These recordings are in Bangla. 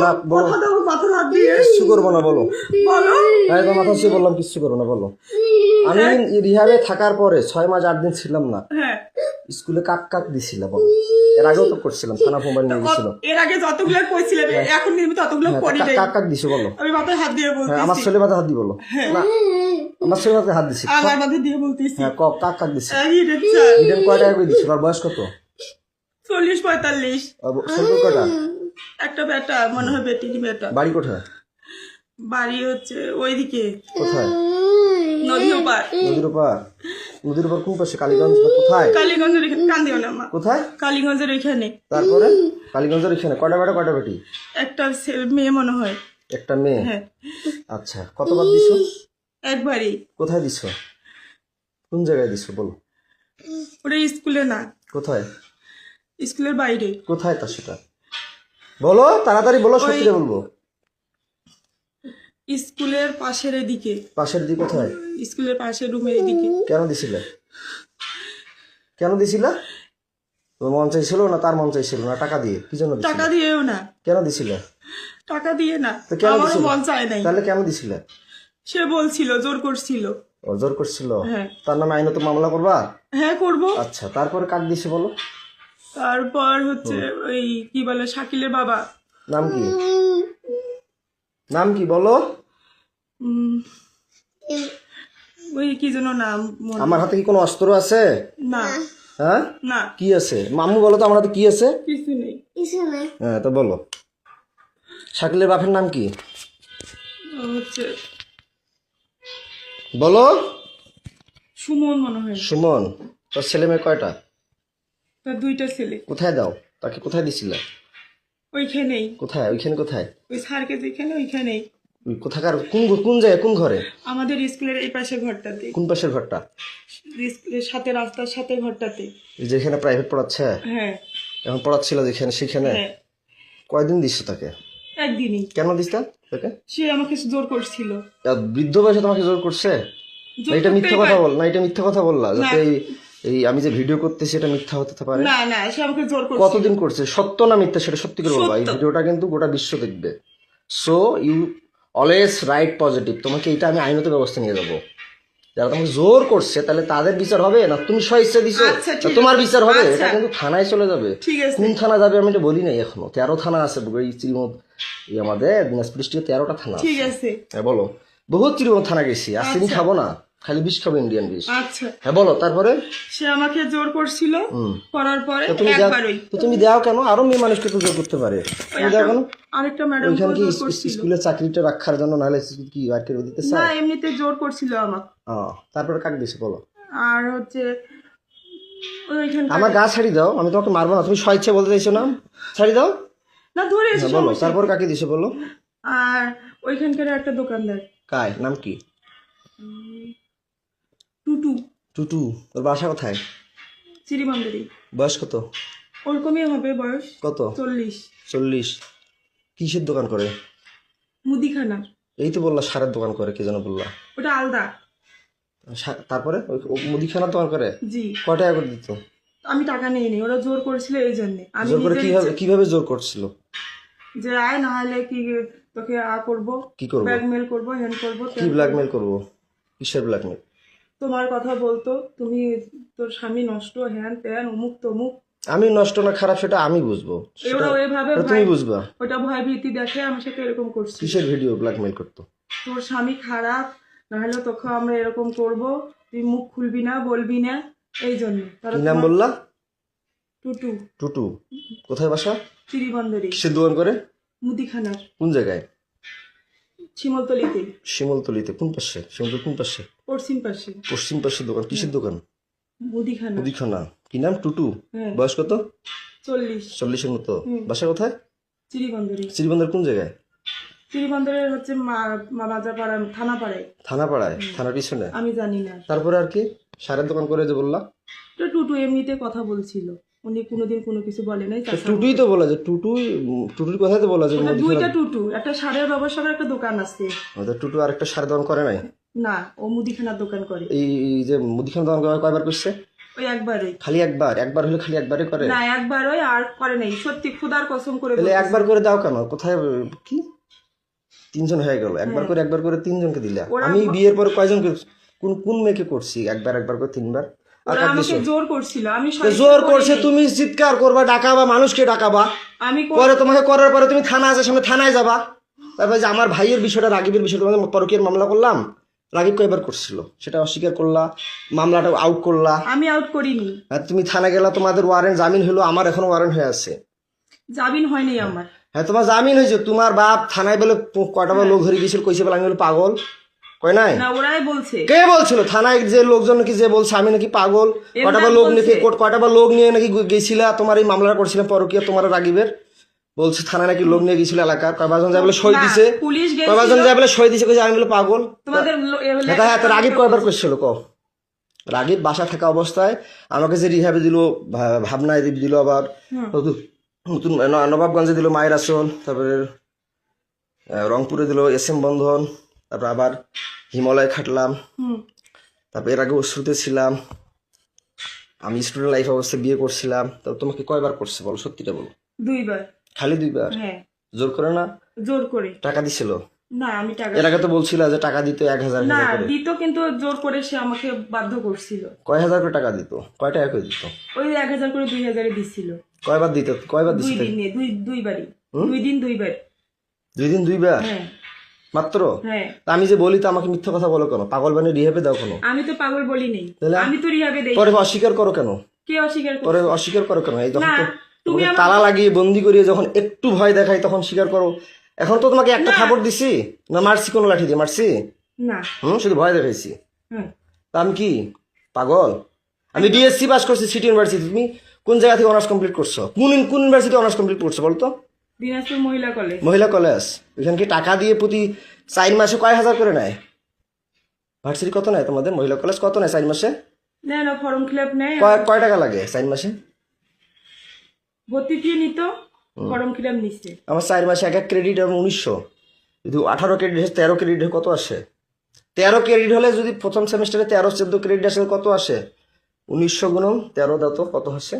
না বলো, কথা দাও মাথার হাত দিয়ে। কিচ্ছু করবো না বলো। বলো। হ্যাঁ তো মাথা ছুঁয়ে বললাম কিচ্ছু করবো না বলো। আমি রিহাবে থাকার পরে 6 মাস 8 দিন ছিলাম না, হ্যাঁ স্কুলে কাক কাক দিছিল বলো। এর আগেও তো করছিলাম, থানা মোবাইল নিয়ে গেছিল। এর আগে যতগুলো কইছিলাম এখন কিন্তু ততগুলো করি নাই। কাক কাক দিছো বলো। আমি মাথায় হাত দিয়ে হ্যাঁ আমার বলতেছি। ছেলে মাথা হাত দি বলো না, আমার ছেলে মাথায় হাত দিছি। আমার মাথায় দিয়ে বলতেছি। হ্যাঁ কাক কাক দিছি। ইরেকশন ইডেন কয় টাকা করে দিছিল? আর বয়স কত? 40-45। ছেলে কয়টা? একটা বেটা, মনে হয় বেটিনি বেটা। বাড়ি কোথায়? বাড়ি হচ্ছে ওইদিকে কোথায়? নদীর ওপার। নদীর ওপার। নদীর ওপার কোন পাশে? কালীগঞ্জ না কোথায়? কালীগঞ্জের এখানে। কান্দিও না মা। কোথায়? কালীগঞ্জের এখানে। তারপরে কালীগঞ্জের এখানে কয়টা বেটা কয়টা বেটি? একটা মেয়ে মনে হয়। একটা মেয়ে। হ্যাঁ আচ্ছা কতবার দিছো? একবারই। কোথায় দিছো? কোন জায়গায় দিছো বলো। ওটা স্কুলে না, কোথায়? স্কুলের বাইরে। কোথায় তা সেটা বলো, তাড়াতাড়ি বলো, সত্যি বলবো। স্কুলের পাশের এদিকে। পাশের দিকে কোথায়? স্কুলের পাশের রুমের এদিকে। কেন দিছিলে? কেন দিছিলা? তোর মন চাইছিল না তার মন চাইছিল না? টাকা দিয়ে কি জন্য দিছিলে? টাকা দিয়েও না। কেন দিছিলে? টাকা দিয়ে না, তো কেন আমারও দিছিলে? মন চায় নাই। তাহলে কেন দিছিলে? সে বলছিল, জোর করছিল। ও জোর করছিল? হ্যাঁ। তার নামে আইনত মামলা করবা? হ্যাঁ করবো। আচ্ছা তারপরে কাক দিছে বলো। তারপর হচ্ছে ওই কি বলে শাকিলের বাবা। নাম কি? নাম কি বলো? ওই কি যেন নাম মনে- আমার হাতে কি কোনো অস্ত্র আছে? না হ্যাঁ না কি আছে? মামু বলো তো আমার হাতে কি আছে? কিছু নেই। হ্যাঁ তো বলো। শাকিলের বাপের নাম কি হচ্ছে বলো? সুমন মনে হয়। সুমন। তোর ছেলে মেয়ে কয়টা? তার 2টা ছেলে। কোথায় দাও? তাকে কোথায় দিছিলে? ওইখানেই। কোথায়? ওইখানে কোথায়? ওই স্যারকে যেখানে ওইখানেই। ওই কোথাকার কোন জায়গায় কোন ঘরে? আমাদের স্কুলের এই পাশে ঘরটাতে। কোন পাশের ঘরটা? স্কুলের সাথে রাস্তার সাথে ঘরটাতে। যেখানে প্রাইভেট পড়াচ্ছে? হ্যাঁ এখন পড়াচ্ছিল যেখানে সেখানে? হ্যাঁ কয়দিন দিচ্ছ তাকে? একদিনই। কেন দিস তাকে? সে আমাকে জোর করছিল। বৃদ্ধ বয়সে তোমাকে জোর করছে? জোর না এটা মিথ্যা করতেই কথা পারে। বল, না এটা মিথ্যা কথা বললা যাতে এই আমি যে ভিডিও করতেছি এটা মিথ্যা হতে পারে। না না সে আমাকে জোর করছিল। কতদিন করছে? সত্য না মিথ্যা সেটা সত্যি করে বলবা। এই সত্য। ভিডিওটা কিন্তু গোটা বিশ্ব দেখবে। So you always right positive. তোমাকে এটা আমি আইনত ব্যবস্থা নিয়ে যাবো। যারা তোমাকে জোর করছে তাহলে তাদের বিচার হবে, না তুমি স্বেচ্ছা দিছো আচ্ছা, না ঠিক তোমার আছে। বিচার হবে? আচ্ছা। এটা কিন্তু থানায় চলে যাবে। ঠিক আছে। কোন থানা যাবে আমি এটা বলি নাই এখনো। 13 থানা আছে এই শ্রীমদ, এই আমাদের দিনাজপুর ডিস্ট্রিক্টে 13টা থানা ঠিক আছে। আছে হ্যাঁ বলো। বহুত শ্রীমদ থানা গেছি, আর চিনি আচ্ছা। খাবো না, খালি বিষ খাবো, ইন্ডিয়ান বিষ। আচ্ছা। হ্যাঁ বলো তারপরে। সে আমাকে জোর করছিল, করার পরে তো তুমি একবারই। তো তুমি দাও কেন? আরো মেয়ে মানুষকে তো জোর করতে পারে, তুমি দাও কেন? আরেকটা ম্যাডাম ওইখানে কি জোর করছিল। স্কুলের চাকরিটা রাখার জন্য, নাহলে কি আর কেউ দিতে না চায়? এমনিতে জোর করছিল আমাকে। তারপরে কাক দিছে বলো। আর হচ্ছে ওইখানে আমার গা ছাড়ি দাও, আমি তোমাকে মারবো না। তুমি স্বেচ্ছা বলতে চাইছো না, ছাড়ি দাও। না ধরে এসে হ্যাঁ বলো সমস্যা তারপর কি? কাকে দিছে বলো। আর ওইখানকার একটা দোকানদার কায় নাম কি? টুটু। টুটু। তোর বাসা কোথায়? চিরিমান্দারি। বয়স কত? ওরকমই হবে বয়স। কত? 40। 40। কিসের দোকান করে? মুদিখানা। এই তো বললা সারের দোকান করে, কে যেন বললা। ওটা আলাদা। তারপরে ও মুদিখানার দোকান করে? জি। কয় টাকা করে দিত? আমি টাকা নিয়ে নি, ওরা জোর করেছিল এই জন্য। আমি জোর করে নিজের কিভাবে জোর করছিল? যে আয় না হলে কি তোকে করবো, কি করবো? ব্ল্যাকমেল করবো, হ্যান করবো, কি ব্ল্যাকমেল করবো? কিসের ব্ল্যাকমেল? তোমার কথা বলতো, তুমি তোর স্বামী নষ্ট, হ্যান ত্যান, অমুক তমুক। আমি নষ্ট না খারাপ সেটা আমি বুঝবো, ওরা ওইভাবে সেটা তুমি বুঝবা। ওটা ভয় ভীতি দেখে আমার সাথে এরকম করছি। কিসের ভিডিও ব্ল্যাকমেল করতো? তোর স্বামী খারাপ, নাহলে তোকে আমরা এরকম করব, তুই মুখ খুলবি না, বলবি না, এই জন্য। কি নাম বললা? টুটু। টুটু। কোথায় বাসা? চিরিবন্দরে। কিসের দোকান করে? মুদিখানার। কোন জায়গায়? শিমলতলিতে। শিমলতলিতে। কোন পাশে? শিমলতলি কোন পাশে? পশ্চিম পাশে। পশ্চিম পাশের দোকান। কিসের দোকান? মুদিখানা। মুদিখানা। কি নাম? টুটু। হ্যাঁ। বয়স কত? 40। 40-এর মতো। বাসা কোথায়? চিরিবন্দরে। শ্রীবন্দর কোন জায়গায়? চিরিবন্দরের হচ্ছে বাজারপাড়া, থানাপাড়ায়। থানাপাড়ায়? থানার পিছনে? আমি জানি না। তারপরে আর কি? সারের দোকান করে যে বললা। তো টুটু এমনিতে কথা বলছিল, উনি কোনোদিন কোনো কিছু বলে নাই। টুটুই তো বলা যে টুটুর কথাই তো বলা যে ওটা 2টা টুটু, একটা সারের ব্যবসার একটা দোকান আছে। টুটু আরেকটা সারের দোকান করে নাই? না, ও মুদিখানার দোকান করে। এই যে মুদিখানা দোকান কয়বার করছে? ওই একবারই। খালি একবার? একবার হলে খালি একবারই করে? না একবারই, আর করে নাই, সত্যি খোদার কসম করে তাহলে বলছি। একবার করে দাও কেন? কোথায় কি 3 জন হয়ে গেল, একবার করে 3 জনকে দিলা। আমি বিয়ের পর কয়জনকে, কোন কোন মেয়েকে করছি একবার করে 3 বার? আর ওরা কার আমাকে দিছো? জোর করছিল, আমি তো জোর করছে, তুমি চিৎকার করবা, ডাকাবা, মানুষকে ডাকাবা, আমি পরে তোমাকে করার পরে তুমি থানা আছে সামনে, থানায় যাবা। তারপরে যে আমার ভাইয়ের বিষয়টা, রাগিবের বিষয়টা, তোমাদের পরকীয়ার মামলা করলাম, রাগিব কয়বার করছিল সেটা অস্বীকার করলা, মামলাটা আউট করলা। আমি আউট করিনি। আর তুমি থানা গেলা, তোমাদের ওয়ারেন্ট জামিন হলো, আমার এখনো ওয়ারেন্ট হয়ে আছে। জামিন হয়নি আমার। হ্যাঁ তোমার জামিন হয়েছে, তোমার বাপ থানায় বলে কয়টা বার লোক ধরে গেছিল, কইছে বলে আমি বলে পাগল, কয় নাই? না ওরাই বলছে। কে বলছিল? থানায় যে লোকজন নাকি যে বলছে আমি নাকি পাগল, কয়টা বার লোক নাকি কয়টা বার লোক নিয়ে নাকি গেছিলা, তোমার এই মামলাটা করছিলাম পরকীয়া, তোমার রাগিবের বলছে থানায় নাকি লোক নিয়ে গেছিল এলাকার, কয়বার যায় বলে সই দিছে, পুলিশ কয়বার যায় বলে সই দিছে, কইছে আমি বলে পাগল। তোমাদের হ্যাঁ তো রাগিব কয়বার করছিল ক? রাগিব বাসা থাকা অবস্থায় আমাকে যে রিহাবে দিল, ভাবনায় দিল, আবার নতুন নতুন নবাবগঞ্জে দিল মায়ের আসল, তারপরে রংপুরে দিল SM বন্ধন, তারপর আবার হিমালয় খাটলাম, তারপর এর আগে অশ্রুতে ছিলাম, আমি স্টুডেন্ট লাইফ অবস্থায় বিয়ে করছিলাম। তো তোমাকে কয়বার করছে বলো, সত্যিটা বলো। 2 বার। খালি 2 বার? হ্যাঁ। জোর করে না? জোর করে। টাকা দিছিল? না আমি টাকা, এর আগে তো বলছিল যে টাকা দিত 1000 না করে। দিত, কিন্তু জোর করে সে আমাকে বাধ্য করছিল। কয় হাজার করে টাকা দিত? কয় টাকা করে দিত? ওই 1000 করে 2000 দিছিল। কয়বার দিত? কয়বার 2 দিছিল? দিনে, দুইবারই। 2 দিন 2 বার। 2 দিন 2 বার হ্যাঁ মাত্র? হ্যাঁ। তা আমি যে বলি তো আমাকে মিথ্যা কথা বলো কেন? পাগল বানিয়ে রিহাবে দাও কেন? আমি তো পাগল বলি নাই, তাহলে? আমি তো রিহাবে দেই। পরে অস্বীকার করো কেন? কে অস্বীকার করে? পরে অস্বীকার করো কেন? এই যখন না, তো তুমি তোমাকে তালা লাগিয়ে বন্দি করিয়ে যখন একটু ভয় দেখাই তখন স্বীকার করো। এখন তো তোমাকে একটা থাপড় দিছি না, মারছি কোনো লাঠি দিয়ে মারছি? না। শুধু ভয় দেখাইছি। হ্যাঁ। তা আমি কি পাগল? আমি DSC পাস করছি সিটি ইউনিভার্সিটি। তুমি কোন জায়গা থেকে অনার্স কমপ্লিট করছো? কোন ইউনিভার্সিটি অনার্স কমপ্লিট করছো বলতো? দিনাজপুর মহিলা কলেজ। মহিলা কলেজ। ওইখানে কি টাকা দিয়ে প্রতি 4 মাসে কয় হাজার করে নেয়? ভার্সিটি কত নেয় তোমাদের? মহিলা কলেজ কত নেয় 4 মাসে? না ফর্ম ফিল আপ নেই। কয় টাকা লাগে 4 মাসে? ভর্তি ফি নিত, ফর্ম ফিল আপ নিচ্ছে। আমার 4 মাসে এক ক্রেডিট এবং 1900, যদি 18 ক্রেডিট 13 ক্রেডিট কত আসে? 13 ক্রেডিট হলে যদি প্রথম সেমিস্টারে 13-14 ক্রেডিট আসে কত আসে? 1900 গুণন 13 দাও তো কত আসে?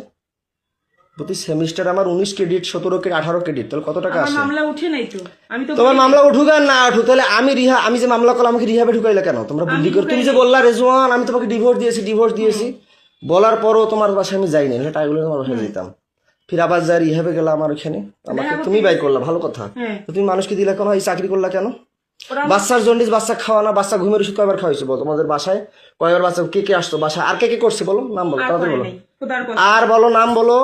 প্রতি সেমিস্টার আমার 19 ক্রেডিট, 17 ক্রেডিট, 18 ক্রেডিট, তাহলে কত টাকা আমার আসে? মামলা উঠে নাই তো, আমি তো তোমার মামলা উঠুক আর না উঠুক, তাহলে আমি যে মামলা করলাম আমাকে রিহাবে ঢুকাইলে কেন? তোমরা বুদ্ধি করে তুমি যে বললা রেজওয়ান আমি তোমাকে ডিভোর্স দিয়েছি, বলার পরও তোমার বাসায় আমি যাইনি, না টাকাগুলো তোমার বাসায় যেতাম, ফির আবার যাই রিহাবে গেলাম আমার ওখানে, আমাকে তুমি বাই করলা, ভালো কথা। তো তুমি মানুষকে দিলে কেন? এই চাকরি করলা কেন? বাচ্চার জন্ডিস, বাচ্চা খাওয়া না, বাচ্চা ঘুমের ওষুধ কয়বার খাওয়াইছো বলো? তোমাদের বাসায় কয়বার বাচ্চা, কে আসতো বাসায়? আর কে করছে বলো? নাম বলো তাড়াতাড়ি বলো। আর বলো নাম বলো,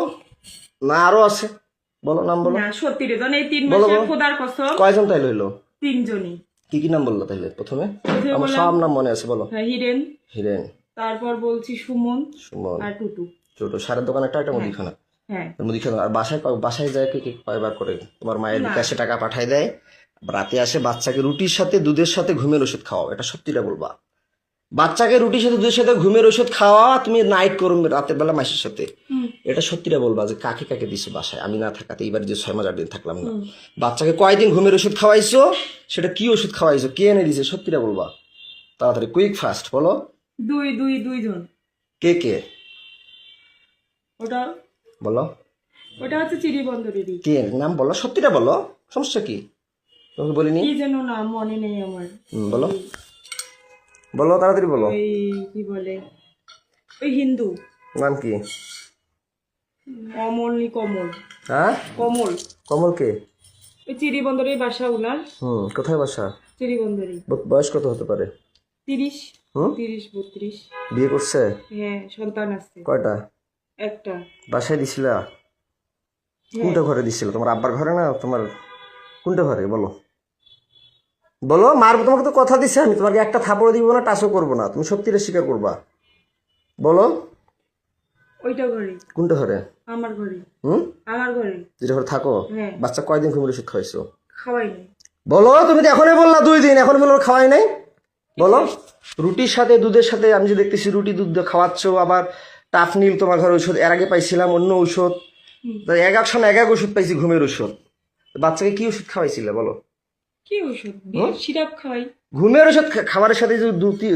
না আরো আছে, বলো নাম বলো। না সত্যি রে, এই 3 মাসে খোদার কসম। কয়জন তাইলে হইলো? 3 জনই। কি নাম বললো তাইলে প্রথমে? আমার সব নাম মনে আছে, বলো। হিরেন, হিরেন, তারপর বলছি সুমন আর টুটু। ছোট সারের দোকান একটা মুদিখানা। হ্যাঁ মুদিখানা। আর বাসায় যায় কি কয়বার করে? তোমার মায়ের বিকাশে টাকা পাঠায় দেয়, রাতে আসে বাচ্চাকে রুটির সাথে দুধের সাথে ঘুমের ওষুধ খাওয়াও, এটা সত্যিটা বলবা। বাচ্চাকে রুটির সাথে দুধের সাথে ঘুমের ওষুধ খাওয়া, তুমি নাইট করো রাতের বেলা মাসের সাথে, এটা সত্যিটা বলবা যে কাকে কাকে দিছো বাসায় আমি না থাকাতে? এইবার যে 6 মাস 8 দিন থাকলাম না, বাচ্চাকে কয়দিন ঘুমের ওষুধ খাওয়াইছো, সেটা কি ওষুধ খাওয়াইছো, কে এনে দিছে, সত্যিটা বলবা তাড়াতাড়ি, কুইক ফাস্ট বলো। 2 জন। কে? ওটা হচ্ছে চিড়িবন্দরেরই। কে নাম বলো, সত্যিটা বলো, সমস্যা কি? তোমাকে বলিনি কি যেন নাম মনে নেই আমার। বলো তাড়াতাড়ি বলো। ওই কি বলে, ওই হিন্দু নাম কি? কমল। হ্যাঁ কমল কে? ওই চিড়িবন্দরের বাসা উনার। কোথায় বাসা? চিড়িবন্দরে। বয়স কত হতে পারে? 30 32। বিয়ে করছে? হ্যাঁ সন্তান আছে। কয়টা? একটা। বাসায় দিছিলা? কোনটা ঘরে দিছিল? তোমার আব্বার ঘরে না তোমার কোনটা ঘরে বলো? মারবো তোমাকে তো কথা দিছে আমি, তোমাকে একটা থাপড় দিব না, টাচও করবো না, তুমি সত্যিটা স্বীকার করবা, বলো। ওইটা ঘরে। কোনটা ঘরে? আমার ঘরে। আমার ঘরে যেটা ঘরে থাকো? বাচ্চা কয়দিন ঘুমের ওষুধ খাওয়াইছো? খাওয়াই নাই। বলো, তুমি তো এখনই বললা 2 দিন, এখন বলো খাওয়াই নাই, বলো। রুটির সাথে দুধের সাথে, আমি যে দেখতেছি রুটি দুধ খাওয়াচ্ছ, আবার টাফনিল তোমার ঘরে ওষুধ, এর আগে পাইছিলাম অন্য ওষুধ, এক ওষুধ পাইছি ঘুমের ওষুধ, বাচ্চাকে কি ওষুধ খাওয়াইছিলে বলো? কি ওষুধ? সিরাপ খাওয়াই। ঘুমের ওষুধ খাবারের সাথে যে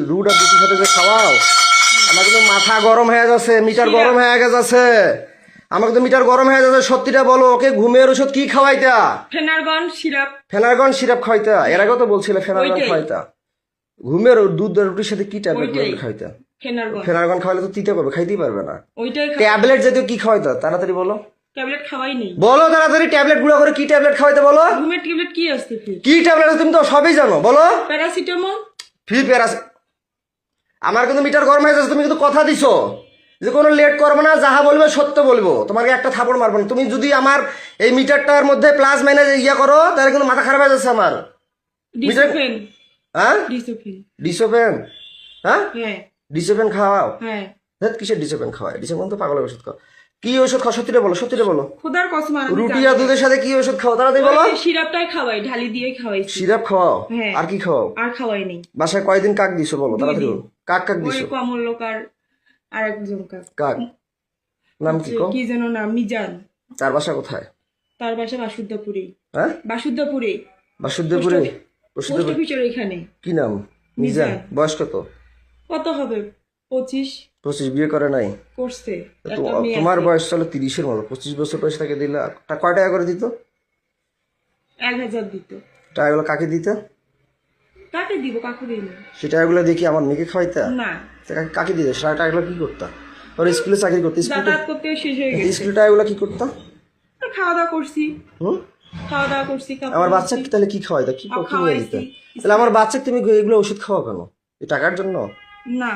রুট আর দুটির সাথে যে খাওয়াও, আমার কিন্তু মাথা গরম হয়ে যাচ্ছে, মিটার গরম হয়ে গেছে। আমাকে তো মিটার গরম হয়ে যাচ্ছে, সত্যিটা বলো। ওকে ঘুমের ওষুধ কি খাওয়াইতা? Phenergan syrup. ফেনারগন সিরাপ খাওয়াইতা? এর আগেও তো বলছিলে ফেনারগন ওইটাই। খাওয়াইতা। ঘুমের দুধ রুটির সাথে কি ট্যাবলেট ওইটাই। খাওয়াইতা? ফেনারগন ফেনারগন খাওয়াইলে তো তিতে করবে, খাইতেই পারবে না। ওইটাই ট্যাবলেট জাতীয় কি খাওয়াইতা? তাড়াতাড়ি বলো, ট্যাবলেট খাওয়াই নেই। বলো তাড়াতাড়ি। ট্যাবলেট গুঁড়া করে কি ট্যাবলেট খাওয়াইতে বলো? ঘুমের ট্যাবলেট কি আসছে ফির? কি ট্যাবলেট তুমি তো সবই জানো, বলো। প্যারাসিটামল। ফ্রি প্যারাস। আমার কিন্তু মিটার গরম হয়ে যাচ্ছে, তুমি কিন্তু কথা দিছো যে কোনো লেট করবো না, যাহা বলবে সত্য বলবো, তোমাকে একটা থাপড় মারবো না। তুমি যদি আমার এই মিটারটার মধ্যে প্লাস মাইনাস ইয়া করো, তাহলে কিন্তু মাথা খারাপ হয়ে যাচ্ছে আমার। ডিসোফেন। হ্যাঁ, ডিসোফেন। ডিসোপেন। হ্যাঁ, হ্যাঁ ডিসোপেন খাওয়াও? হ্যাঁ। দেখ কিসের ডিসোপেন খাওয়ায়? ডিসোপেন তো পাগলের ওষুধ খাও। কি ওষুধ খাও? সত্যিটা বলো, সত্যিটা বলো। খোদার কসম আমি রুটি জানি আর না। দুধের সাথে কি ওষুধ খাও? তাড়াতাড়ি বলো। ওই সিরাপটাই খাওয়াই, ঢালি দিয়ে খাওয়াইছি। সিরাপ খাওয়াও? হ্যাঁ। আর কি খাওয়াও? আর খাওয়াই নেই। বাসায় কয়দিন কাক দিছো বলো, তাড়াতাড়ি বলো। কাক কাক ওই দিছো? কমলকার আর একজন কাক নাম কি কম? কি যেন নাম, মিজান। তার বাসা কোথায়? তার বাসা বাসুদ্ধপুরে। হ্যাঁ, বাসুদ্ধপুরে। বাসুদেবপুরে। পোস্ট বাসুদেবপুর অফিসের এখানে। কি নাম? মিজান। বয়স কত? কত হবে? 25। 25। বিয়ে করে নাই? করছে। তো একটা মেয়ে তোমার আছে। বয়স চলো 30-এর মতো। 25 বছর বয়স তাকে দিলা, কয় টাকা করে দিত? 1000 দিত। টাকাগুলো কাকে দিত? কাকে দিব? কাকু দিল সে টাকাগুলো দেখি আমার মেয়েকে খাওয়াইতা? না। তা কাকে দিত? সে টাকাগুলো কি করতা? ওর স্কুলে চাকরি করতে? যাতায়াত করতে শেষ হয়ে গেছে। স্কুলে টাকাগুলো কি করতা? আর খাওয়া দাওয়া করছি। হুম, খাওয়া দাওয়া করছি। কাপড় আমার ধুচ্ছি। বাচ্চাকে তাহলে কি খাওয়াইতা? কি আর কি নিয়ে দিতে? খাওয়াইছি। তাহলে আমার বাচ্চাকে তুমি এগুলো ওষুধ খাওয়া কেন? এই টাকার জন্য? না।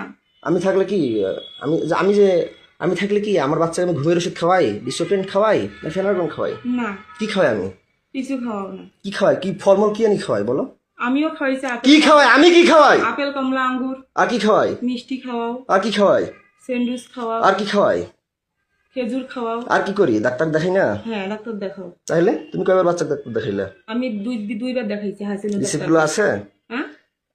আমি থাকলে কি, আমি আমি যে আমি থাকলে কি আমার বাচ্চাকে আমি ঘুমের ওষুধ খাওয়াই, ডিসোপেন খাওয়াই, না ফেনারগন খাওয়াই? না, কি খাওয়াই আমি? কিছু খাওয়াও না। কি খাওয়াই? কি ফলমূল কি আনি খাওয়াই বলো? আমিও খাওয়াইছি কি খাওয়াই? আমি কি খাওয়াই? আপেল, কমলা, আঙ্গুর। আর কি খাওয়াই? মিষ্টি খাওয়াও। আর কি খাওয়াই? স্যান্ডউইচ খাওয়াও। আর কি খাওয়াই? খেজুর খাওয়াও। আর কি করি? ডাক্তার দেখাই না? হ্যাঁ, ডাক্তার দেখাও। তাহলে তুমি কয়বার বাচ্চা ডাক্তার দেখাইলে? আমি দুইবার দেখাইছি হাসিনা রিসিপ্ট ডাক্তার। গুলো আছে? হ্যাঁ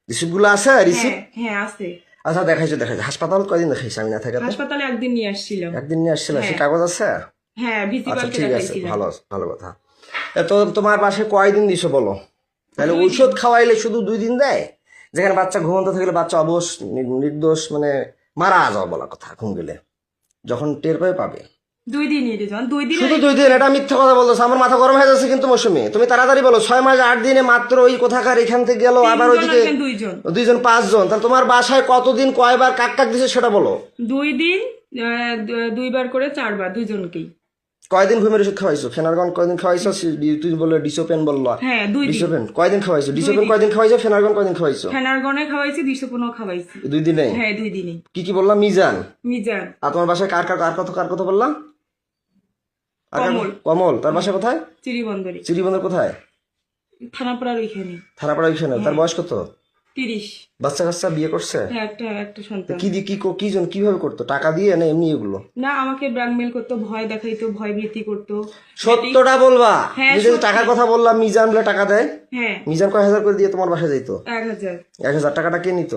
রিসিপ্ট গুলো আছে? রিসিপ্ট? হ্যাঁ হ্যাঁ আছে। আচ্ছা, দেখাইছো দেখাইছো। হাসপাতাল কয়দিন দেখাইছো আমি না থাকাতে? হাসপাতালে একদিন নিয়ে আসছিলাম। একদিন নিয়ে আসছিল, সে হ্যাঁ। কাগজ আছে? হ্যাঁ, আচ্ছা ভিসিপালকে ঠিক আছে, দেখাইছিলাম। ভালো ভালো কথা। তো তোমার বাসায় কয়দিন দিছো বলো? তাহলে ঔষধ খাওয়াইলে শুধু 2 দিন দেয়? যেখানে বাচ্চা ঘুমন্ত থাকলে বাচ্চা অবশ নির্দোষ মানে মারা যাওয়া বলা কথা, ঘুম গেলে যখন টের পাবে। 2 দিনই রে জন, 2 দিন। শুধু 2 দিন? এটা মিথ্যা কথা বলতেছে। আমার মাথা গরম হয়ে যাচ্ছে কিন্তু মৌসুমি। তুমি তাড়াতাড়ি বলো। 6 মাস 8 দিনে মাত্র ওই কোথাকার এখান থেকে গেল, আবার ওইদিকে 2জন। 2জন 5 জন। তাহলে তোমার বাসায় কতদিন কয়বার কাক কাক দিছে সেটা বলো। 2 দিন, 2 বার করে 4 বার, দুজনকেই। কয়দিন ঘুমের ওষুধ খাওয়াইছো? ফেনারগন কয়দিন খাওয়াইছো? তুই বললে ডিসোপেন বললো। হ্যাঁ 2 দিন। ডিসোপেন কয়দিন খাওয়াইছো? ডিসোপেন কয়দিন খাওয়াইছো? ফেনারগন কয়দিন খাওয়াইছো? ফেনারগনে খাওয়াইছি, 215 খাওয়াইছি। 2 দিনে? হ্যাঁ 2 দিনই। কি কি বললাম? মিজান। মিজান। আর তোমার বাসায় কার কথা বললাম? কমল। কমল। তার বাসা কোথায়? চিরিবন্দরে। চিরিবন্দর কোথায়? থানাপাড়ার ওইখানে। থানাপাড়া ওইখানে। তার বয়স কত? 30। বাচ্চা কাচ্চা বিয়ে করছে? হ্যাঁ, একটা সন্তান। কি দিয়ে কি জন কিভাবে করতো? টাকা দিয়ে না এমনি এগুলো? না, আমাকে ব্ল্যাকমেল করতো, ভয় দেখাইতো, ভয় ভীতি করতো। সত্যটা বলবা। হ্যাঁ, তুমি যদি সত্যি। টাকার কথা বললাম, মিজান বলে টাকা দেয়। হ্যাঁ মিজান কয় হাজার করে দিয়ে তোমার বাসায় যাইতো? 1000। 1000 টাকাটা কে নিত?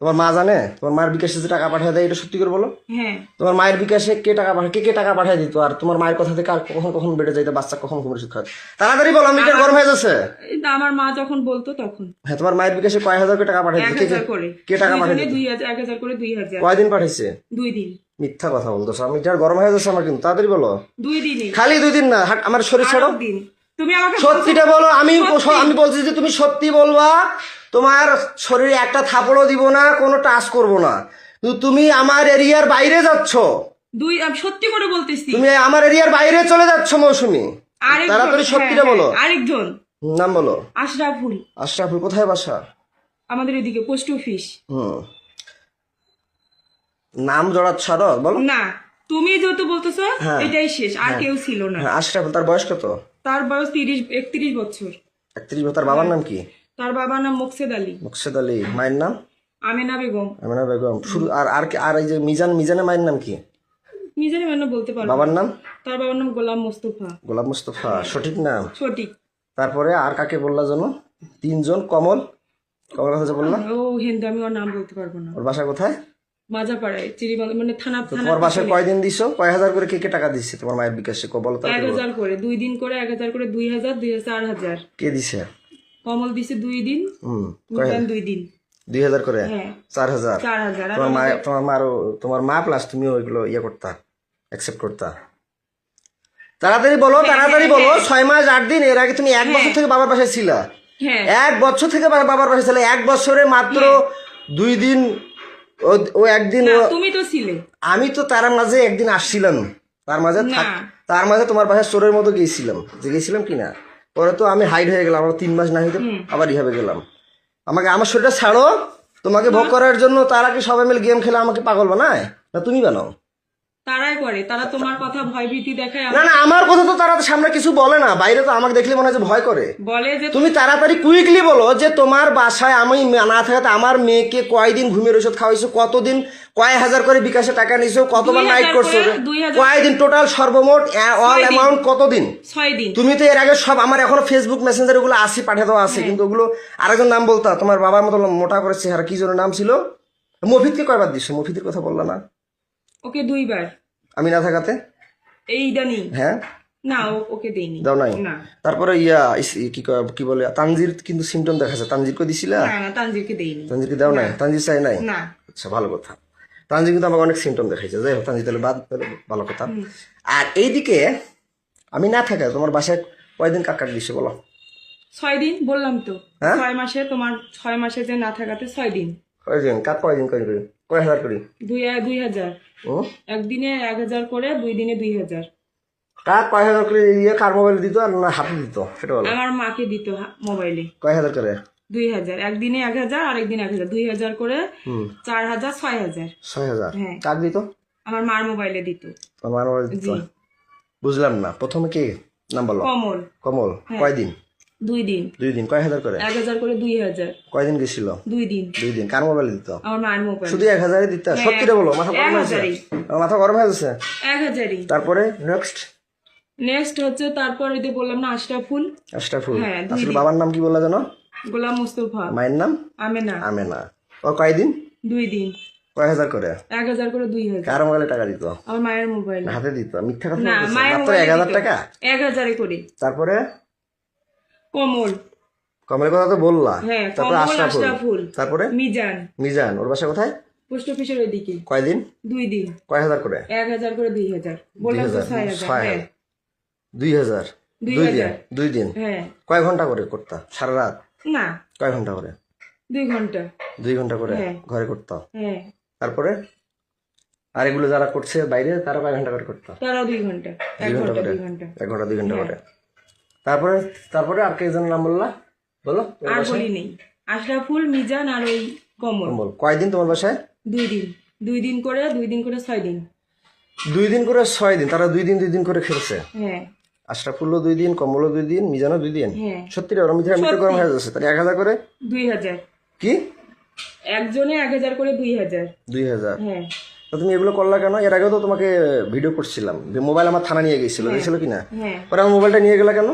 তোমার মা জানে? তোমার মায়ের বিকাশে যে টাকা পাঠিয়ে দেয়, এটা সত্যি করে বলো। হ্যাঁ তোমার মায়ের বিকাশে কে টাকা পাঠায়? কে টাকা পাঠিয়ে দিত? আর তোমার মায়ের কথা থেকে আর কখন কখন বেড়ে যাইতো বাচ্চা, কখন ঘুমের ওষুধ খায়? তাড়াতাড়ি বলো, আমি এটা গরম হয়ে যাচ্ছে। এই তো আমার মা যখন বলতো তখন হ্যাঁ, তোমার মায়ের বিকাশে কয় হাজার করে টাকা পাঠিয়ে দিত? 1000 করে। কে টাকা পাঠিয়ে দিত? 1000 করে 2000। কয়দিন পাঠাইছে? 2 দিন। মিথ্যা কথা বলতেছো। আমি এটা গরম হয়ে যাচ্ছে আমার কিন্তু। তাড়াতাড়ি বলো। 2 দিনই। খালি 2 দিন না, আমার শরীর ছাড়ো। 8 দিন। তুমি আমাকে সত্যিটা বলো। আমি বলছি যে তুমি সত্যি বলবা। তোমার শরীরে একটা থাপড়ও দিব না, কোনো টাচ করব না। কিন্তু তুমি আমার এরিয়ার বাইরে যাচ্ছ। আমি সত্যি করে বলতেছি। তুমি আমার এরিয়ার বাইরে চলে যাচ্ছ মৌসুমি। আরেকজন। তাড়াতাড়ি সত্যিটা হ্যাঁ, বলো। আরেকজন নাম বলো। আশরাফুল। আশরাফুল কোথায় বাসা? আমাদের এদিকে পোস্ট অফিস। নাম জড়াত ছাড়ো, বলো। না, তুমি যেহেতু বলতেছো হ্যাঁ। এটাই শেষ, আর কেউ ছিল না। হ্যাঁ, আশরাফুল। তার বয়স কত? তার বয়স 31 বছর। 31 বছর। তার বাবার নাম কি? তার বাবার নাম মোকসেদ আলী। মুকসেদ আলী। মায়ের নাম? আমেনা বেগম। আমিনা বেগম। শুরু আর এই যে মিজানের মায়ের নাম কি? নিজের মানে বলতে পারবো। বাবার নাম? তার বাবার নাম গোলাম মোস্তফা। গোলাম মুস্তফা, সঠিক নাম? সঠিক। তারপরে আর কাকে বললা জানো? 3 জন। কমল কথা বললা? ও হিন্দু, আমি ওর নাম বলতে পারবো না। ওর বাসা কোথায়? মাজাপাড়ায়, চিরিবাংলা, মানে থানা। তোমার বাসায় কয়দিন দিছো? কয় হাজার করে কে টাকা দিচ্ছে তোমার মায়ের বিকাশে? বলো তো। 1000 করে 2 দিন করে, 1000 করে 2000, 4000। কে দিছে? কমল দিছে 2 দিন, হুম। মিজান 2 দিন। 2000 করে হ্যাঁ 4000 4,000 আর তোমার মা প্লাস তুমিও ওইগুলো ইয়ে করতা অ্যাকসেপ্ট করতা তাড়াতাড়ি বলো তাড়াতাড়ি বলো 6 মাস 8 দিন এর আগে তুমি 1 বছর থেকে বাবার বাসায় ছিলা হ্যাঁ 1 বছর থেকে বাবার বাসায় ছিলে 1 বছরে মাত্র 2 দিন ও একদিন না, তুমি তো ছিলে আমি তো তার মাঝে একদিন আসছিলাম তার মাঝে তোমার বাসায় চোরের মতো গেছিলাম কিনা পরে তো আমি হাইড হয়ে গেলাম আমার 3 মাস না হইতে আবার রিহাবে গেলাম আমার শরীরটা ছাড়ো তোমাকে ভোগ করার জন্য তারা কি সবাই মিলে গেম খেলে আমাকে পাগল বানায় না তুমি বানাও তারাই করে তারা তোমার কথা ভয় ভীতি দেখায় না না আমার কথা তো তারা সামনে কিছু বলে না বাইরে তো আমাকে দেখলে মনে হয় যে ভয় করে বলে যে তুমি তাড়াতাড়ি কুইকলি বলো যে তোমার বাসায় আমি না থাকাতে আমার মেয়েকে কয়দিন ঘুমের ওষুধ খাওয়াইছো কতদিন কয় হাজার করে বিকাশে টাকা নিছো কতবার 2000 নাইট করছো করে, 2000 কয়দিন টোটাল সর্বমোট অল অ্যামাউন্ট কতদিন 6 দিন তুমি তো এর আগে সব আমার এখনো ফেসবুক মেসেঞ্জার ওগুলো আসি পাঠিয়ে দেওয়া আছে কিন্তু ওগুলো আরেকজন নাম বলতা তোমার বাবার মতো মোটা করে চেহারা কি জন্য নাম ছিল মফিদকে কয়বার দিছো মফিদের কথা বললা না ওকে 2 বার আমি না থাকাতে এইদানি হ্যাঁ না ওকে দেইনি দাও নাই না তারপরে কি বলে তানজির কিন্তু সিমটম দেখাচ্ছে তানজিরকে দিছিলা না তানজিরকে দেইনি তানজিরকে দাও নাই তানজির চাই নাই না আচ্ছা ভালো কথা তানজির কিন্তু আমাকে অনেক সিমটম দেখাইছে যাই হোক তানজির তাহলে বাদ তাহলে ভালো কথা আর এইদিকে আমি না থাকা তোমার বাসায় কয়দিন কাকার দিছে বলো 6 দিন বললাম তো হ্যাঁ? 6 মাসে তোমার 6 মাসে যে না থাকাতে 6 দিন কয়দিন কাক কয়দিন কয় করি কয় হাজার করি 2000 ও একদিনে 1000 করে 2 দিনে 2000 কাক কয় হাজার করে ইয়ে কার মোবাইল দিত আর না হাতে দিত সেটা বলো আমার মাকে দিত মোবাইলে কয় হাজার করে 2000 একদিনে 1000 আর একদিন 1000 2000 করে 4000 6000 6000 হ্যাঁ। কাক দিত আমার মার মোবাইলে দিত আমার মোবাইল দিত জি বুঝলাম না প্রথমে কে নাম বলো কমল কমল কয়দিন 2 দিন 2 দিন কয় হাজার করে 1000 করে 2000 কয়দিন গেছিল 2 দিন 2 দিন কার মোবাইল দিত আমার মার মোবাইল শুধু 1000 দিত সত্যি বলো মাথা গরম হয়েছে 1000 আমার মাথা গরম হয়ে যাচ্ছে 1000ই তারপরে নেক্সট নেক্সট হচ্ছে তারপর ওই যে বললাম না আশরাফুল আশরাফুল হ্যাঁ, 2 আসলে বাবার নাম কি বললা জানো গোলাম মুস্তফা মায়ের নাম আমেনা আমেনা ও কয়দিন 2 দিন কয় হাজার করে 1000 করে 2000 কার মোবাইলে টাকা দিত আমার মায়ের মোবাইল হাতে দিত মিথ্যা কথা না বলতেছে। মায়ের মাত্র মোবাইল 1000 টাকা 1000 করে তারপরে কমল কমলের কথা তো বললা হ্যাঁ তারপরে কমল আশরাফুল আশরাফুল তারপরে মিজান মিজান ওর বাসা কোথায় পোস্ট অফিসের ওইদিকে কয়দিন 2 দিন কয় হাজার করে 1000 করে 2000 বললাম তো 6000 হ্যাঁ 2000 দুই দিন হ্যাঁ কয় ঘন্টা করে করতা সারা রাত না কয় ঘন্টা করে 2 ঘন্টা 2 ঘন্টা করে হ্যাঁ। ঘরে করতাম হ্যাঁ তারপরে আর এগুলো যারা করছে বাইরে তারা কয় ঘন্টা করে করতাম তারাও 2 ঘন্টা 1 2 ঘন্টা ঘন্টা করে 2 ঘন্টা 1 ঘন্টা 2 ঘন্টা করে তারপরে তারপরে আর কে নাম বললা বলো আর বলি নেই আশরাফুল মিজান আর ওই কমল বল কয়দিন তোমার বাসায় 2 দিন 2 দিন করে 6 দিন 2 দিন করে 6 দিন তারা 2 দিন করে খেলছে হ্যাঁ আশরাফুলও 2 দিন কমলও 2 দিন মিজানও 2 দিন হ্যাঁ সত্যি রে ওরা মিথ্যা গরম হয়ে যাচ্ছে তাহলে 1000 করে 2000 কি একজনে 1000 করে 2000 2000 হ্যাঁ তো তুমি এগুলো করলা কেন এর আগেও তো তোমাকে ভিডিও করছিলাম মোবাইল আমার থানা নিয়ে গেছিল গেছিল কিনা হ্যাঁ পরে আমার মোবাইলটা নিয়ে গেলা কেন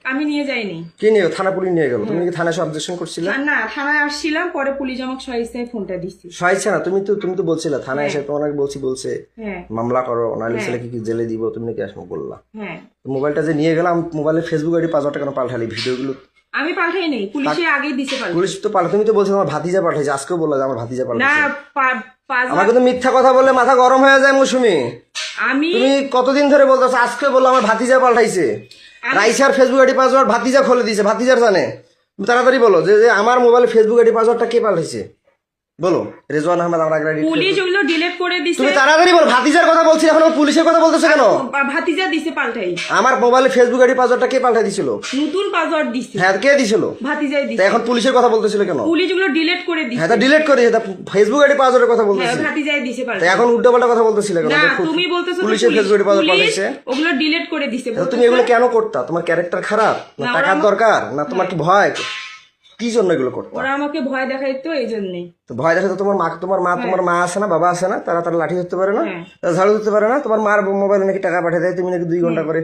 আমি নিয়ে যাইনি কি নিয়ে থানা পুলিশ নিয়ে গেল তুমি কি থানায় সব অবজেকশন করছিলে আর না থানায় আসছিলাম পরে পুলিশ আমাকে সহিস্তায় ফোনটা দিচ্ছে সহায়ছে না তুমি তো বলছিলে থানায় এসে তোমাকে বলছে হ্যাঁ মামলা করো নাহলে ছেলেকে কি জেলে দিব তুমি নাকি আসবো বললা হ্যাঁ তো মোবাইলটা যে নিয়ে গেলাম মোবাইলে ফেসবুক আইডি 5000 টাকা পাল্টালি ভিডিওগুলো আমি পাঠাই নেই পুলিশে আগেই দিছে পাল্টা পুলিশ তো পাল্টা তুমি তো বলছো আমার ভাতিজা পাঠাইছে আজকেও বললা যে আমার ভাতিজা না পাল্টাইছে পাঁচ আমাকে তো মিথ্যা কথা বললে মাথা গরম হয়ে যায় মৌসুমি আমি তুমি কতদিন ধরে বলতেছো আজকে বললো আমার ভাতিজা পাল্টাইছে রাইসার ফেসবুক আইডি পাসওয়ার্ড ভাতিজা খুলে দিয়েছে ভাতিজার জানে তুমি তাড়াতাড়ি বলো যে আমার মোবাইলে ফেসবুক আইডি পাসওয়ার্ডটা কে পাল্টাইছে বলো রেজওয়ান আহমেদ আমার আগে পুলিশ ওগুলো ডিলিট করে দিছে তুমি তাড়াতাড়ি বলো ভাতিজার কথা বলছি এখন পুলিশের কথা বলতেছো কেন ভাতিজা দিছে পাল্টাই আমার মোবাইলে ফেসবুক আইডি পাসওয়ার্ডটা কে পাল্টাই দিছিল নতুন পাসওয়ার্ড দিছে হ্যাঁ কে দিছিল ভাতিজাই তা দিছে এখন পুলিশের কথা বলতেছিল কেন পুলিশ ওগুলো ডিলিট করে দিছে হ্যাঁ তা ডিলিট করে দিয়েছে ফেসবুক আইডি পাসওয়ার্ডের কথা হ্যাঁ বলতেছি ভাতিজাই দিছে তা পাল্টা এখন উল্টোপাল্টা কথা বলতেছিলে কেন না যে তুমি বলতেছো তো পুলিশের ফেসবুক আইডি পাসওয়ার্ড পুলিশ পাল্টাইছে ওগুলো ডিলিট করে দিছে তা তুমি এগুলো কেন করতা তোমার ক্যারেক্টার খারাপ না টাকার দরকার না তোমার কি ভয় কি জন্য এগুলো করতো ওরা আমাকে ভয় দেখাইতো এই জন্যই তো ভয় দেখে তো তোমার মা আছে না বাবা আছে না তারা লাঠি ধরতে পারে না হ্যাঁ। তারা ঝাড়ু ধরতে পারে না তোমার মার মোবাইলে নাকি টাকা পাঠিয়ে দেয় তুমি নাকি 2 ঘন্টা করে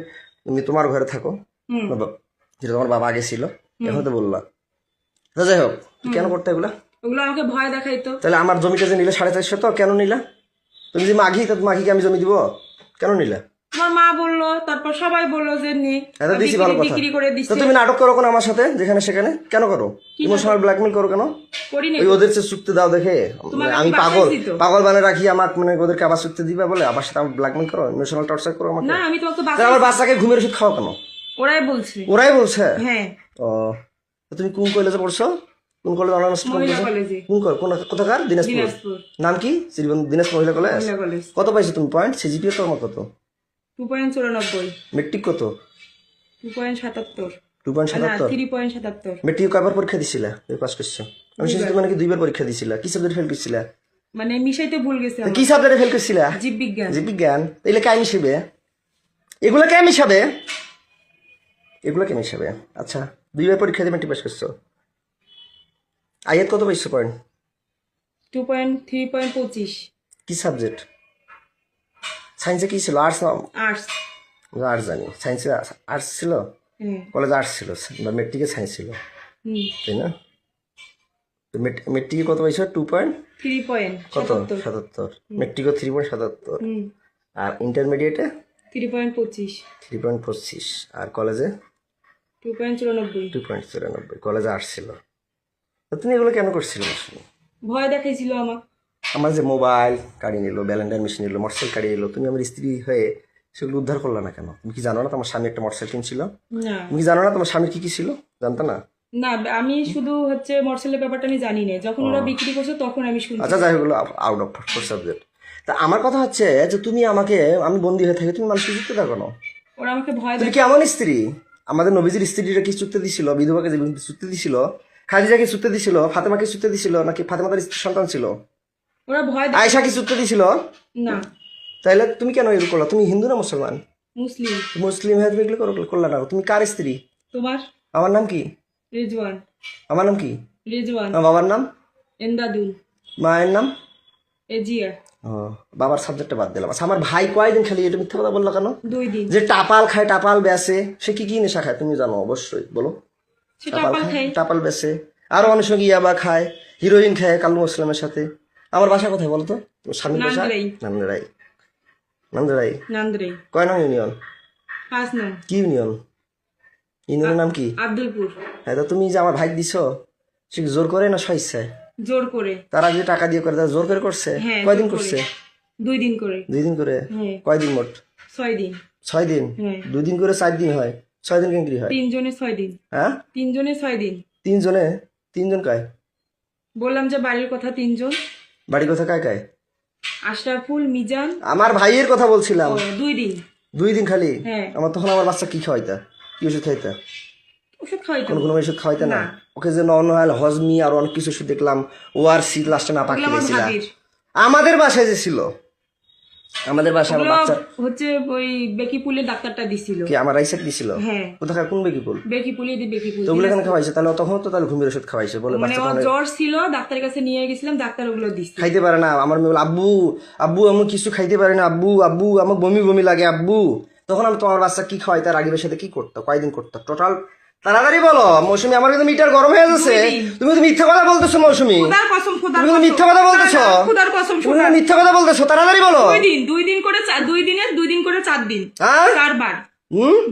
তুমি তোমার ঘরে থাকো হুম যেটা তোমার বাবা আগে ছিল এখন তো বললা তো যাই হোক তুমি কেন করতে এগুলা ওগুলো আমাকে ভয় দেখাইতো তাহলে আমার জমিটা যে নিলে 450 তো কেন নিলা তুমি যদি মাঘি তো মাঘিকে আমি জমি দিব কেন নিলা তোমার মা বললো, তারপর সবাই বললো যে নে এটা দিছি ভালো কথা। বিক্রি করে তো দিচ্ছে। তুমি নাটক করো কেন আমার সাথে যেখানে সেখানে কেন করো? ইমোশনাল ব্ল্যাকমেল করো কেন? করি না ওই ওদের চেয়ে চুক্তি দাও দেখে তোমাকে আমি আমি বাসায় পাগল দিত। পাগল বানিয়ে রাখি আমাকে, মানে ওদেরকে আবার চুক্তি দিবে বলে আবার সাথে আমার ব্ল্যাকমেল করো, ইমোশনাল টর্চার করো আমাকে। না আমি তোমাকে তো তাহলে আমার বাচ্চাকে ঘুমের ওষুধ খাওয়া কেন? ওরাই বলছে। ওরাই বলছে? হ্যাঁ ও, তো তুমি কোন কলেজে পড়ছো? কোন কলেজ অনার্স মহিলা কলেজে, কোথাকার? দিনাজপুর। দিনাজপুর নাম কি? দিনাজপুর মহিলা কলেজ। মহিলা কলেজ। কত পাইছো তুমি পয়েন্ট? সিজিপিএ তোমার কত? 2.94, মেট্রিক কত? 2.77, 2.77। 3.77। মেট্রিক কয়বার পরীক্ষা দিছিলা? পাস করছো? আমি শুনছি তুমি নাকি 2বার পরীক্ষা দিছিলা। কি সাবজেক্ট ফেল করছিলা? মানে মিশাইতে ভুল গেছে আমার। কি সাবজেক্টে ফেল করছিলা? জীববিজ্ঞান। জীববিজ্ঞান। এগুলো কে মিশাবে? এগুলো কে মিশাবে? এগুলো কে মিশাবে? আচ্ছা 2বার পরীক্ষা দিয়ে মেট্রিক পাস করছো। আইএত কত পাইছো পয়েন্ট? 3.25। কি সাবজেক্ট? সায়েন্সে কি ছিল? আর্টস না? আর্টস। আর্টস জানি। সায়েন্সে আর্টস ছিল? হ্যাঁ। কলেজে আর্টস ছিল বা মেট্রিকে সায়েন্স ছিল, হুম। তাই না? মেট্রিকে কত পাইছো? 2 পয়েন্ট কত? 3.77। 77। মেট্রিকও 3.77। হুম। আর ইন্টারমিডিয়েটে 3.25। 3.25। আর কলেজে 2.94। 2.94। কলেজে আর্টস ছিল। তো তুমি এগুলো কেন করছিলে? ভয় দেখাইছিল আমার। আমার যে মোবাইল কাড়িয়ে নিল, ব্যালেন্ডার মেশিন নিল, মোটরসাইকেল কাড়িয়ে নিল, তুমি আমার স্ত্রী হয়ে সেগুলো উদ্ধার করলে না কেন? তুমি কি জানো না তোমার স্বামী একটা মোটরসাইকেল কিনছিল? না তুমি কি জানো না তোমার স্বামীর কি কি ছিল? জানতো না? না আমি শুধু হচ্ছে মোটরসাইকেলের ব্যাপারটা আমি জানি না, যখন ওরা বিক্রি করছে তখন আমি শুনছি। আচ্ছা যাই হোক, আউট অফ সাবজেক্ট। তা আমার কথা হচ্ছে যে তুমি আমাকে, আমি বন্দী হয়ে থাকি, তুমি মানুষকে চুক্তি দাও কেন? ওরা আমাকে ভয় তুমি কি এমন স্ত্রী? আমাদের নবীজির স্ত্রীরা কি চুক্তি দিছিল? বিধবাকে যে চুক্তি দিছিল, খাদিজাকে চুক্তি দিছিল, ফাতেমাকে চুক্তি দিছিল, নাকি ফাতেমাদের সন্তান ছিল? ওরা ভয় আয়েশা কি চুক্তি দিছিল? না। তাইলে তুমি কেন এগুলো করলা? তুমি হিন্দু না মুসলমান? মুসলিম। মুসলিম হয়ে তুমি এগুলো করলা না? তুমি কার স্ত্রী? তোমার? আমার নাম কি? রেজওয়ান। আমার নাম কি? রেজওয়ান। আমার বাবার নাম? এন্দাদুল। মায়ের নাম? এজিয়া। ও, বাবার সাবজেক্টটা বাদ দিলাম। আচ্ছা আমার ভাই কয়দিন খালি এটা মিথ্যা কথা বললো কেন? 2 দিন। যে টাপাল খায়, টাপাল বেচে, সে কি কি নেশা খায় তুমি জানো অবশ্যই, বলো। সে টাপাল খায়। টাপাল বেচে, আরো অনেক সঙ্গে ইয়াবা খায়, হিরোইন খায় কালু মুসলামের সাথে। আমার বাসা কোথায় বলো তো? স্বামীর বাসা নান্দ্রাই। নান্দ্রাই। নান্দ্রাই নান্দ্রাই। কয় নং ইউনিয়ন? 5 নং। কি ইউনিয়ন? ইউনিয়নের নাম কি? আব্দুলপুর। হ্যাঁ, তো তুমি যে আমার ভাই দিছো, সে কি জোর করে না স্বেচ্ছায়? জোর করে। তারা যে টাকা দিয়ে করে, তারা জোর করে করছে? হ্যাঁ, কয়দিন জোর করে। করছে? 2 দিন করে। 2 দিন করে? হ্যাঁ। কয়দিন মোট? 6 দিন। 6 দিন? হ্যাঁ। 2 দিন করে 4 দিন হয়, 6 দিন কেন হয়? 3 জনে 6 দিন। হ্যাঁ 3 জনে 6 দিন। 3 জনে? 3 জন কায়? বললাম যে বাড়ির কথা 3 জন। বাড়ি কথা কায় কায়? আশরাফুল, মিজান। আমার ভাইয়ের কথা বলছিলাম। 2 দিন। 2 দিন খালি? হ্যাঁ। আমার তখন আমার বাচ্চা কি খাওয়াইতা? কি ওষুধ খাইতা? ওষুধ খাওয়াইতো। কোনো ওষুধ খাওয়াইতা না? না। ওকে যে নর্মাল হজমি আর অনেক কিছু ওষুধ দেখলাম, ওআরসি লাস্টে না পাকি ওগুলো আমার দিয়েছিলা। ভাবির। আমাদের বাসায় যে ছিল, আমাদের বাসায় আমার ওগুলো বাচ্চা হচ্ছে ওই বেকিপুলের ডাক্তারটা দিছিল। কি আমার রাইসাক দিছিল? হ্যাঁ। কোথাকার কোন বেকিপুল? বেকিপুলে দি বেকিপুল। তো ওগুলো কেন খাওয়াইছে তাহলে? তখন তো তাহলে ঘুমের ওষুধ খাওয়াইছে বলে মানে বাচ্চা ওর তখন জ্বর ছিল, ডাক্তারের কাছে নিয়ে গেছিলাম, ডাক্তার ওগুলো দিচ্ছে। খাইতে পারে না। আমার মেয়ে বলে, আব্বু আব্বু আমি কিছু খাইতে পারি না, আব্বু আব্বু আমার বমি বমি লাগে আব্বু। তখন আমি তোমার বাচ্চা কি খাওয়াইতে, রাগিবের সাথে কি করতো, কয়দিন করতো টোটাল? তাড়াতাড়ি বলো মৌসুমী, আমার কিন্তু মিটার গরম হয়ে যাচ্ছে। 2 দিন। তুমি তো মিথ্যা কথা বলতেছো মৌসুমী, খোদার কসম, খোদার তুমি কিন্তু কসম। মিথ্যা কথা বলতেছো। খোদার কসম, তুমি কিন্তু মিথ্যা কথা বলতেছো, তাড়াতাড়ি বলো। 2 দিন, 2 দিন করে 2 দিনে 2 দিন করে 4 দিন। হ্যাঁ 4 বার।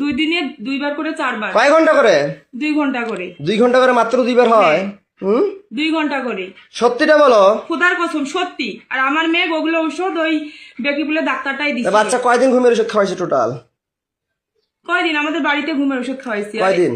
2 দিনে 2 বার করে 4 বার। কয় ঘন্টা করে? 2 ঘন্টা করে। 2 ঘন্টা করে মাত্র 2 বার হয়? 2 ঘন্টা করে। সত্যিটা বলো। খোদার কসম সত্যি। আর আমার মেয়ে ওগুলো ঔষধ ওই বেকিপুলের ডাক্তারটাই তা দিচ্ছে। বাচ্চা কয়দিন ঘুমের ওষুধ খাওয়াইছে টোটাল? কয়দিন আমাদের বাড়িতে ঘুমের ওষুধ খাওয়াইছি। আর কয়দিন?